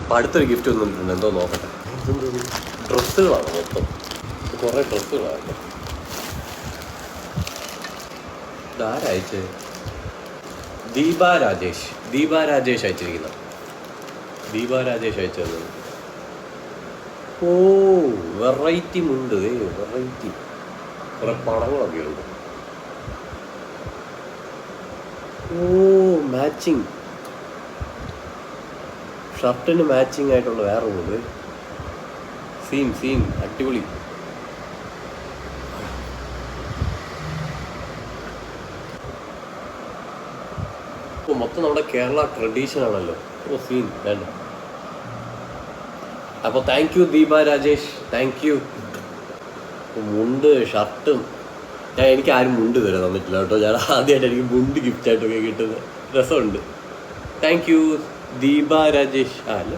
അപ്പം അടുത്തൊരു ഗിഫ്റ്റ് വന്നിട്ടുണ്ട്, എന്തോ നോക്കട്ടെ. ഡ്രസ്സുകളാണ് മൊത്തം, കുറേ ഡ്രസ്സുകളാണ്. ഇതാരയച്ചത്? ദീപ രാജേഷ് അയച്ചിരിക്കുന്ന. ദീപ രാജേഷ് അയച്ചത്. ഓ വെറൈറ്റി മുണ്ട്, വെറൈറ്റി കുറെ പടങ്ങളൊക്കെ ഉണ്ട്. ഓ മാച്ചിങ് ഷർട്ടിന് മാച്ചിങ് ആയിട്ടുള്ള വേറെ മുണ്ട്. സീൻ അടിപൊളി. മൊത്തം നമ്മുടെ കേരള ട്രഡീഷൻ ആണല്ലോ. സീൻ വേണ്ട. അപ്പോൾ thank you Deepa Rajesh, thank you. മുണ്ട് ഷർട്ടും എനിക്ക് ആരും മുണ്ട് തരാൻ തന്നിട്ടില്ല കേട്ടോ. ഞാൻ ആദ്യമായിട്ട് എനിക്ക് മുണ്ട് ഗിഫ്റ്റായിട്ടൊക്കെ കിട്ടുന്നത് രസമുണ്ട്. Thank you Deepa Rajesh. അല്ല